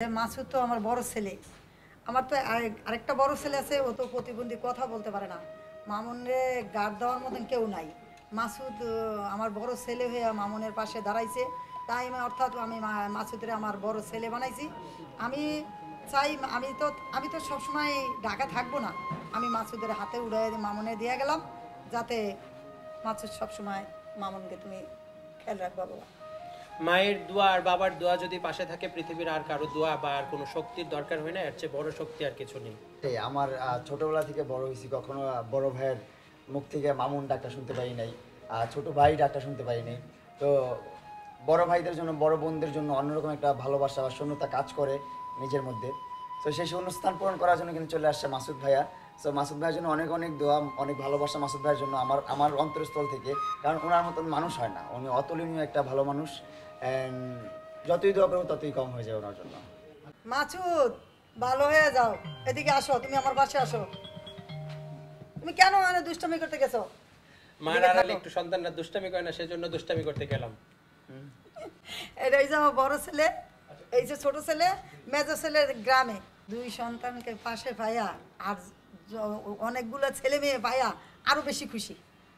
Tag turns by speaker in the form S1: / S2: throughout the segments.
S1: মাসুদ তো আমার বড় ছেলে। আমার তো আরেকটা বড় ছেলে আছে, ও তো প্রতিবন্ধী, কথা বলতে পারে না। মামুনরে গার্ড দেওয়ার মতন কেউ নাই। মাসুদ আমার বড় ছেলে হয়ে মামুনের পাশে দাঁড়াইছে। তাই অর্থাৎ আমি মাসুদের আমার বড় ছেলে বানাইছি। আমি চাই, আমি তো সবসময় ঢাকা থাকবো না। আমি মাসুদের হাতে উড়ে মামুনে দিয়ে গেলাম, যাতে মাসুদ সবসময় মামুনকে তুমি খেয়াল রাখবা বাবা।
S2: মায়ের দোয়া আর বাবার দোয়া যদি পাশে থাকে, পৃথিবীর আর কারো দোয়া বা আর কোনো শক্তির দরকার হয় না। এর চেয়ে বড় শক্তি আর কিছু নেই।
S3: আমার ছোটবেলা থেকে বড় হয়েছি, কখনো বড় ভাইয়ের মুখ থেকে মামুন ডাকটা শুনতে পারি নাই, ছোট ভাই ডাকটা শুনতে পারি নাই। তো বড় ভাইদের জন্য, বড় বোনদের জন্য অন্যরকম একটা ভালোবাসা বা শূন্যতা কাজ করে নিজের মধ্যে। তো সেই শূন্যস্থান পূরণ করার জন্য কিন্তু চলে আসছে মাসুদ ভাইয়া। সো মাসুদ ভাইয়ের জন্য অনেক অনেক দোয়া, অনেক ভালোবাসা মাসুদ ভাইয়ের জন্য আমার অন্তরস্থল থেকে। কারণ ওনার মতন মানুষ হয় না, উনি অতুলনীয় একটা ভালো মানুষ। যতই দোয়া করবো ততই কম হয়ে যায় ওনার জন্য।
S1: মাসুদ, ভালো হয়ে যাও, এদিকে আসো, তুমি আমার পাশে আসো। তুমি কেন মানে দুষ্টামি করতে গেছো?
S2: মার আড়ালে একটু সন্তানরা দুষ্টামি করে না, সেজন্য দুষ্টামি করতে গেলাম।
S1: এই যে আমার বড় ছেলে, এই যে ছোট ছেলে, মেজো ছেলে গ্রামে, দুই সন্তানকে পাশে পাইয়া আর অনেকগুলো ছেলে মেয়ে পাইয়া আরো বেশি খুশি।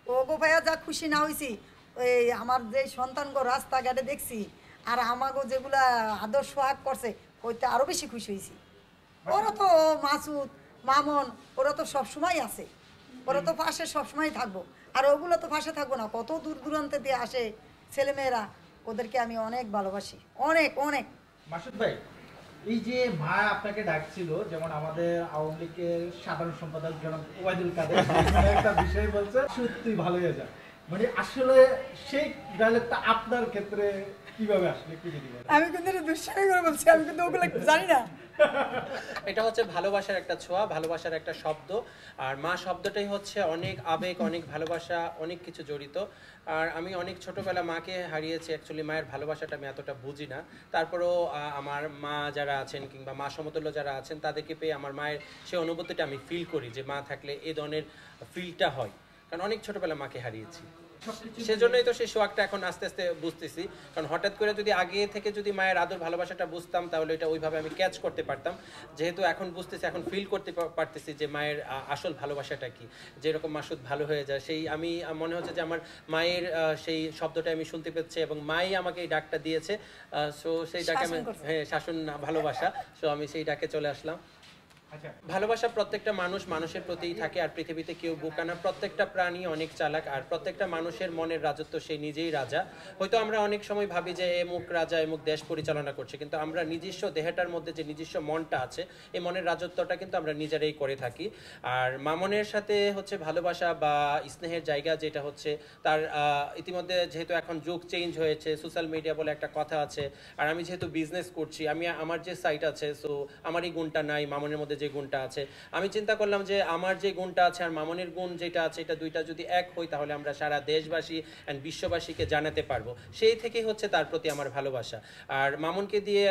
S1: ওগো ভাইয়া যা খুশি না হয়েছি, ওই আমার যে সন্তানগো রাস্তাঘাটে দেখছি আর আমাগো যেগুলা আদর সোহাগ করছে, ওইতে আরো বেশি খুশি হয়েছি। ওরা তো মাসুদ, মামুন, ওরা তো সবসময় আছে, ওরা তো পাশে সবসময় থাকবো। আর ওগুলো তো পাশে থাকবো না, কত দূর দূরান্তে দিয়ে আসে ছেলেমেয়েরা, ওদেরকে আমি অনেক ভালোবাসি, অনেক অনেক।
S4: মাসুদ ভাই, এই যে মা আপনাকে ডাকছিল, যেমন আমাদের আওয়ামী লীগের সাধারণ সম্পাদক জনাব ওবায়দুল কাদের একটা বিষয় বলছে, সত্যি ভালো হয়ে যায়, মানে আসলে সেই ডায়লগটা আপনার ক্ষেত্রে কিভাবে আসলে একটু যদি বলেন।
S1: আমি কিন্তু দুঃসাহস করে বলছি, আমি কিন্তু ওগুলো জানি না।
S2: এটা হচ্ছে ভালোবাসার একটা ছোঁয়া, ভালোবাসার একটা শব্দ। আর মা শব্দটাই হচ্ছে অনেক আবেগ, অনেক ভালোবাসা, অনেক কিছু জড়িত। আর আমি অনেক ছোটবেলা মাকে হারিয়েছি। অ্যাকচুয়ালি মায়ের ভালোবাসাটা আমি এতটা বুঝি না। তারপরেও আমার মা যারা আছেন কিংবা মা সমতুল্য যারা আছেন, তাদেরকে পেয়ে আমার মায়ের সেই অনুভূতিটা আমি ফিল করি, যে মা থাকলে এই ধরনের ফিলটা হয়। কারণ অনেক ছোটবেলা মাকে হারিয়েছি, সেজন্যই তো সেই সোয়াগটা এখন আস্তে আস্তে বুঝতেছি। কারণ হঠাৎ করে যদি আগে থেকে যদি মায়ের আদর ভালোবাসাটা বুঝতাম, তাহলে এটা ওইভাবে আমি ক্যাচ করতে পারতাম। যেহেতু এখন বুঝতেছি, এখন ফিল করতে পারতেছি যে মায়ের আসল ভালোবাসাটা কি। যেরকম মাসুদ ভালো হয়ে যায়, সেই আমি মনে হচ্ছে যে আমার মায়ের সেই শব্দটা আমি শুনতে পেয়েছি, এবং মাই আমাকে এই ডাকটা দিয়েছে। সো সেই ডাকে আমি, হ্যাঁ, শাসন ভালোবাসা। সো আমি সেই ডাকে চলে আসলাম। ভালোবাসা প্রত্যেকটা মানুষ মানুষের প্রতিই থাকে, আর পৃথিবীতে কেউ বোকা না। প্রত্যেকটা প্রাণী অনেক চালাক, আর প্রত্যেকটা মানুষের মনের রাজত্ব সেই নিজেই রাজা। হয়তো আমরা অনেক সময় ভাবি যে এমুক রাজা এমুক দেশ পরিচালনা করছে, কিন্তু আমরা নিজস্ব দেহটার মধ্যে যে নিজস্ব মনটা আছে, এই মনের রাজত্বটা কিন্তু আমরা নিজেরাই করে থাকি। আর মামনের সাথে হচ্ছে ভালোবাসা বা স্নেহের জায়গা যেটা হচ্ছে, তার ইতিমধ্যে যেহেতু এখন যুগ চেঞ্জ হয়েছে, সোশ্যাল মিডিয়া বলে একটা কথা আছে। আর আমি যেহেতু বিজনেস করছি, আমি আমার যে সাইট আছে, সো আমার এই গুণটা নাই, মামনের মধ্যে যে গুণটা আছে। আমি চিন্তা করলাম যে আমার যে গুণটা আছে আর মামনের গুণ যেটা আছে, এটা দুইটা যদি এক হয়, তাহলে আমরা সারা দেশবাসী অ্যান্ড বিশ্ববাসীকে জানাতে পারবো। সেই থেকেই হচ্ছে তার প্রতি আমার ভালোবাসা। আর মামুনকে দিয়ে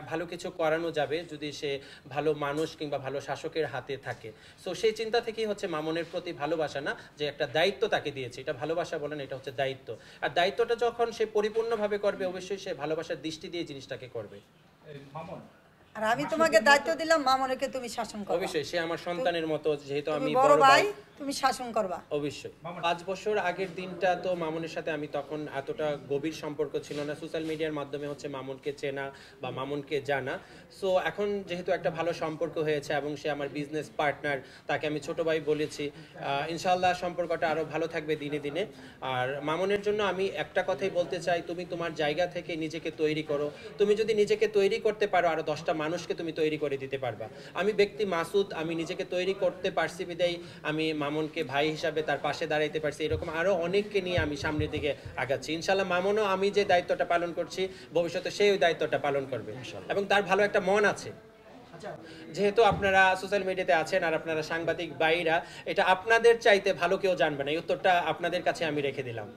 S2: ভালো কিছু করানো যাবে যদি সে ভালো মানুষ কিংবা ভালো শাসকের হাতে থাকে। সো সেই চিন্তা থেকেই হচ্ছে মামুনের প্রতি ভালোবাসা না, যে একটা দায়িত্ব তাকে দিয়েছে, এটা ভালোবাসা বলেন, এটা হচ্ছে দায়িত্ব। আর দায়িত্বটা যখন সে পরিপূর্ণভাবে করবে, অবশ্যই সে ভালোবাসার দৃষ্টি দিয়ে জিনিসটাকে করবে।
S4: মামুন,
S1: আর আমি তোমাকে দায়িত্ব দিলাম, মামুনকে তুমি শাসন করবে।
S2: অবশ্যই সে আমার সন্তানের মতো, যেহেতু আমি
S1: বড় ভাই, তুমি শাসন করবা
S2: অবশ্যই। 5 বছর আগের দিনটা তো মামুনের সাথে আমি তখন এতটা গভীর সম্পর্ক ছিল না। সোশ্যাল মিডিয়ার মাধ্যমে হচ্ছে মামুনকে চেনা বা মামুনকে জানা। সো এখন যেহেতু একটা ভালো সম্পর্ক হয়েছে এবং সে আমার বিজনেস পার্টনার, তাকে আমি ছোট ভাই বলেছি। ইনশাআল্লাহ সম্পর্কটা আরো ভালো থাকবে দিনে দিনে। আর মামুনের জন্য আমি একটা কথাই বলতে চাই, তুমি তোমার জায়গা থেকে নিজেকে তৈরি করো। তুমি যদি নিজেকে তৈরি করতে পারো, আরো 10টা মানুষকে তুমি তৈরি করে দিতে পারবা। আমি ব্যক্তি মাসুদ, আমি নিজেকে তৈরি করতে পারছি বিদায় আমি মামুনকে ভাই হিসাবে তার পাশে দাঁড়াইতে পারছি। এরকম আরো অনেককে নিয়ে আমি সামনের দিকে আগাচ্ছি। ইনশাআল্লাহ মামুনও আমি যে দায়িত্বটা পালন করছি, ভবিষ্যতে সেই ওই দায়িত্বটা পালন করবে, এবং তার ভালো একটা মন আছে। যেহেতু আপনারা সোশ্যাল মিডিয়াতে আছেন আর আপনারা সাংবাদিক ভাইরা, এটা আপনাদের চাইতে ভালো কেউ জানবে না। এই উত্তরটা আপনাদের কাছে আমি রেখে দিলাম।